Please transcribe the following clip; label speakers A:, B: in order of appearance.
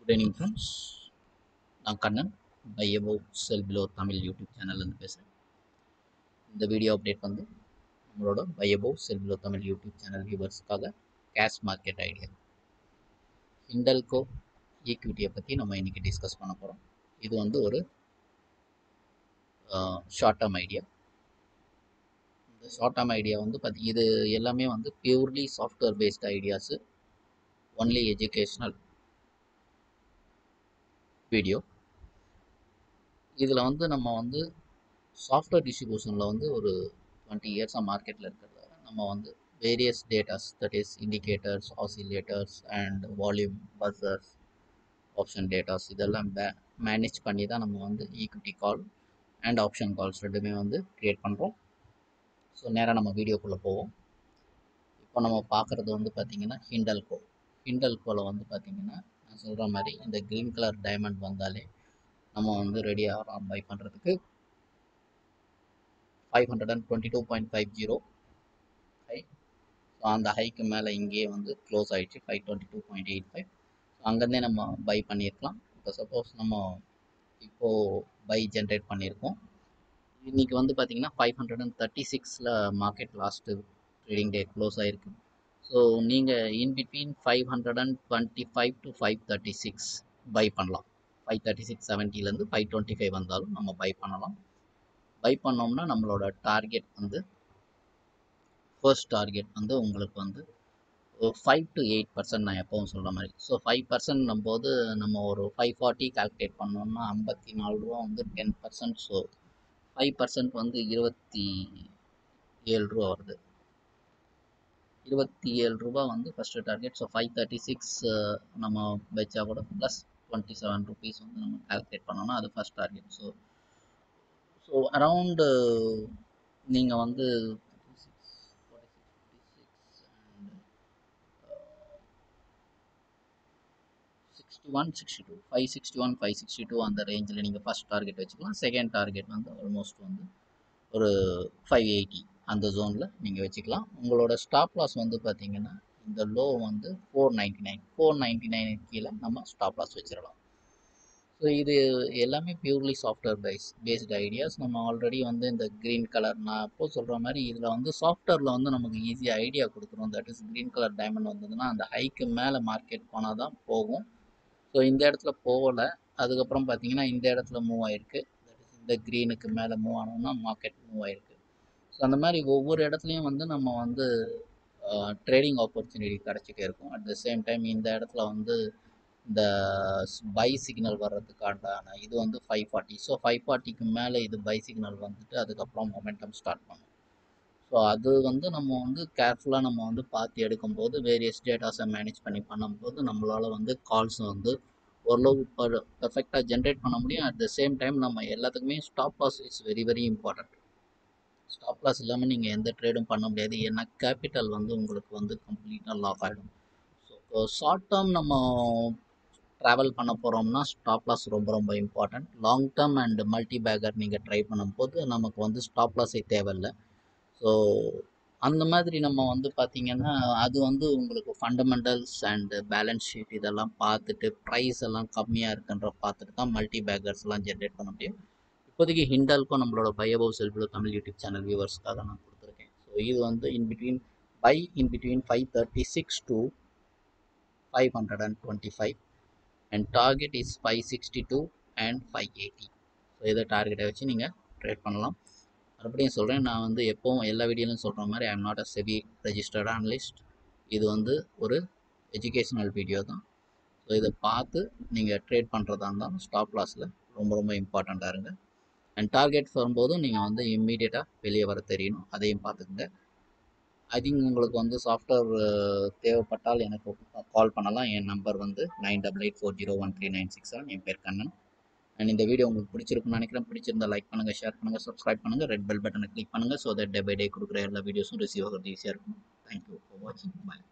A: Good evening friends. நான் Kannan buy above sell below Tamil YouTube சேனல்லேருந்து பேசுகிறேன். இந்த வீடியோ அப்டேட் வந்து நம்மளோட buy above sell below Tamil YouTube channel வியூவர்ஸ்க்காக கேஷ் மார்க்கெட் ஐடியா ஹிண்டல்கோ ஈக்விட்டியை பற்றி நம்ம இன்றைக்கி டிஸ்கஸ் பண்ண போகிறோம். இது வந்து ஒரு ஷார்ட் டேர்ம் ஐடியா. இந்த ஷார்ட் டேர்ம் ஐடியா வந்து இது எல்லாமே வந்து purely software based ideas, only educational video. இதில் வந்து நம்ம வந்து சாஃப்ட்வேர் டிஸ்ட்ரிபியூஷனில் வந்து ஒரு 20 இயர்ஸாக மார்க்கெட்டில் இருக்கிறதால நம்ம வந்து various datas, that is indicators, oscillators and volume buzzers, option datas இதெல்லாம் மேனேஜ் பண்ணி தான் நம்ம வந்து equity call and option calls ரெண்டுமே வந்து க்ரியேட் பண்ணுறோம். ஸோ நேராக நம்ம வீடியோக்குள்ளே போவோம். இப்போ நம்ம பார்க்குறது வந்து பார்த்திங்கன்னா ஹிண்டல்கோவில் வந்து பார்த்திங்கன்னா நான் சொல்கிற மாதிரி இந்த க்ரீன் கலர் டைமண்ட் வந்தாலே நம்ம வந்து ரெடி ஆகிறோம் பை பண்ணுறதுக்கு. 522.50 ஹை. ஸோ அந்த ஹைக்கு மேலே இங்கேயே வந்து க்ளோஸ் ஆகிடுச்சு 522.85. ஸோ அங்கேருந்தே நம்ம பை பண்ணியிருக்கலாம். இப்போ சப்போஸ் நம்ம இப்போது பை ஜென்ரேட் பண்ணியிருக்கோம். இன்றைக்கி வந்து பார்த்திங்கன்னா 536 மார்க்கெட் லாஸ்ட்டு ட்ரேடிங் டே க்ளோஸ் ஆகிருக்கு. ஸோ நீங்கள் இன்பிட்வீன் 525 to 536 பை பண்ணலாம். 536.70 525 வந்தாலும் நம்ம பை பண்ணலாம். பை பண்ணோம்னா நம்மளோட டார்கெட் வந்து ஃபர்ஸ்ட் டார்கெட் வந்து உங்களுக்கு வந்து 5 to 8% நான் எப்பவும் சொல்கிற மாதிரி. ஸோ 5% போது நம்ம ஒரு 540 கால்குலேட் பண்ணோம்னா 54 ரூபா வந்து 10%. ஸோ 5% வந்து 27 ரூபா வருது. 27 ரூபா வந்து ஃபஸ்ட்டு டார்கெட். ஸோ 536 நம்ம வச்சா கூட ப்ளஸ் 27 ருபீஸ் வந்து நம்ம கால்குலேட் பண்ணோம்னா அது ஃபஸ்ட் டார்கெட். ஸோ அரவுண்டு நீங்கள் வந்து 561 அந்த ரேஞ்சில் நீங்கள் ஃபஸ்ட் டார்கெட் வச்சுக்கலாம். செகண்ட் டார்கெட் வந்து ஆல்மோஸ்ட் வந்து ஒரு 580 அந்த ஜோனில் நீங்கள் வச்சுக்கலாம். உங்களோட ஸ்டாப் லாஸ் வந்து பார்த்தீங்கன்னா இந்த லோ வந்து 499 கீழே நம்ம ஸ்டாப் லாஸ் வச்சிடலாம். ஸோ இது எல்லாமே பியூர்லி சாஃப்ட்வேர் பேஸ்டு ஐடியாஸ். நம்ம ஆல்ரெடி வந்து இந்த க்ரீன் கலர் நான் அப்போது சொல்கிற மாதிரி இதில் வந்து சாஃப்ட்வேரில் வந்து நமக்கு ஈஸியாக ஐடியா கொடுக்குறோம். That is green colour diamond வந்ததுன்னா அந்த ஹைக்கு மேலே மார்க்கெட் போனால் தான் போகும். ஸோ இந்த இடத்துல போகலை. அதுக்கப்புறம் பார்த்தீங்கன்னா இந்த இடத்துல மூவ் ஆகிருக்கு. தட் இஸ் இந்த க்ரீனுக்கு மேலே மூவ் ஆனோம்னா மார்க்கெட் மூவ் ஆகிருக்கு. ஸோ அந்த மாதிரி ஒவ்வொரு இடத்துலையும் வந்து நம்ம வந்து ட்ரேடிங் ஆப்பர்ச்சுனிட்டி கிடச்சிட்டே இருக்கும். அட் த சேம் டைம் இந்த இடத்துல வந்து இந்த பை சிக்னல் வர்றதுக்கான இது வந்து 540. ஸோ 540க்கு மேலே இது பை சிக்னல் வந்துட்டு அதுக்கப்புறம் மொமெண்டம் ஸ்டார்ட் பண்ணும். ஸோ அது வந்து நம்ம வந்து கேர்ஃபுல்லாக நம்ம வந்து பார்த்து எடுக்கும்போது வேரியஸ் டேட்டாஸை மேனேஜ் பண்ணி பண்ணும்போது நம்மளால் வந்து கால்ஸ் வந்து ஓரளவு பெர்ஃபெக்டாக ஜென்ரேட் பண்ண முடியும். அட் த சேம் டைம் நம்ம எல்லாத்துக்குமே stop loss is very very important. Stop loss இல்லாமல் நீங்கள் எந்த ட்ரேடும் பண்ண முடியாது. ஏன்னா கேபிட்டல் வந்து உங்களுக்கு வந்து கம்ப்ளீட்டாக லாக் ஆகிடும். ஸோ ஷார்ட் டேர்ம் நம்ம ட்ராவல் பண்ண போகிறோம்னா ஸ்டாப் லாஸ் ரொம்ப ரொம்ப important. Long term and multi Baker நீங்கள் ட்ரை பண்ணும்போது நமக்கு வந்து ஸ்டாப் லாஸே தேவையில்லை. ஸோ அந்த மாதிரி நம்ம வந்து பார்த்திங்கன்னா அது வந்து உங்களுக்கு ஃபண்டமெண்டல்ஸ் அண்டு பேலன்ஸ் ஷீட் இதெல்லாம் பார்த்துட்டு ப்ரைஸ் எல்லாம் கம்மியாக இருக்குன்ற பார்த்துட்டு தான் மல்டி பேக்கர்ஸ்லாம் ஜென்ரேட் பண்ண முடியும். இப்போதைக்கு ஹிண்டல்க்கும் நம்மளோட buy above sell below Tamil YouTube channel வியூவர்ஸ்க்காக நான் கொடுத்துருக்கேன். ஸோ இது வந்து in between 536 to 525 and target is 562 and 580. So இதை டார்கெட்டை வச்சு நீங்கள் ட்ரேட் பண்ணலாம். மறுபடியும் சொல்கிறேன், நான் வந்து எப்போவும் எல்லா வீடியோலையும் சொல்கிற மாதிரி I am not a SEBI registered analyst. இது வந்து ஒரு எஜுகேஷனல் வீடியோ தான். ஸோ இதை பார்த்து நீங்கள் ட்ரேட் பண்ணுறதா இருந்தாலும் ஸ்டாப் லாஸில் ரொம்ப ரொம்ப இம்பார்ட்டண்ட்டாக இருங்க. அண்ட் டார்கெட் வரும்போதும் நீங்கள் வந்து இம்மீடியட்டாக வெளியே வர தெரியணும். அதையும் பார்த்துக்குங்க. ஐ திங்க் உங்களுக்கு வந்து சாஃப்ட்வேர் தேவைப்பட்டால் எனக்கு கால் பண்ணலாம். என் நம்பர் வந்து 9884013967. என் பேர் கண்ணன். அண்ட் இந்த வீடியோ உங்களுக்கு பிடிச்சிருக்குன்னு நினைக்கிறேன். பிடிச்சிருந்தா லைக் பண்ணுங்கள், ஷேர் பண்ணுங்கள், சப்ஸ்கிரைப் பண்ணுங்கள், ரெட் பெல் பட்டனை கிளிக் பண்ணுங்கள். So that day by day கொடுக்குற எல்லா வீடியோஸும் ரிசீவ் ஆகிறது ஈஸியாக இருக்கும். தேங்க்யூ ஃபார் வாட்சிங். பாய்.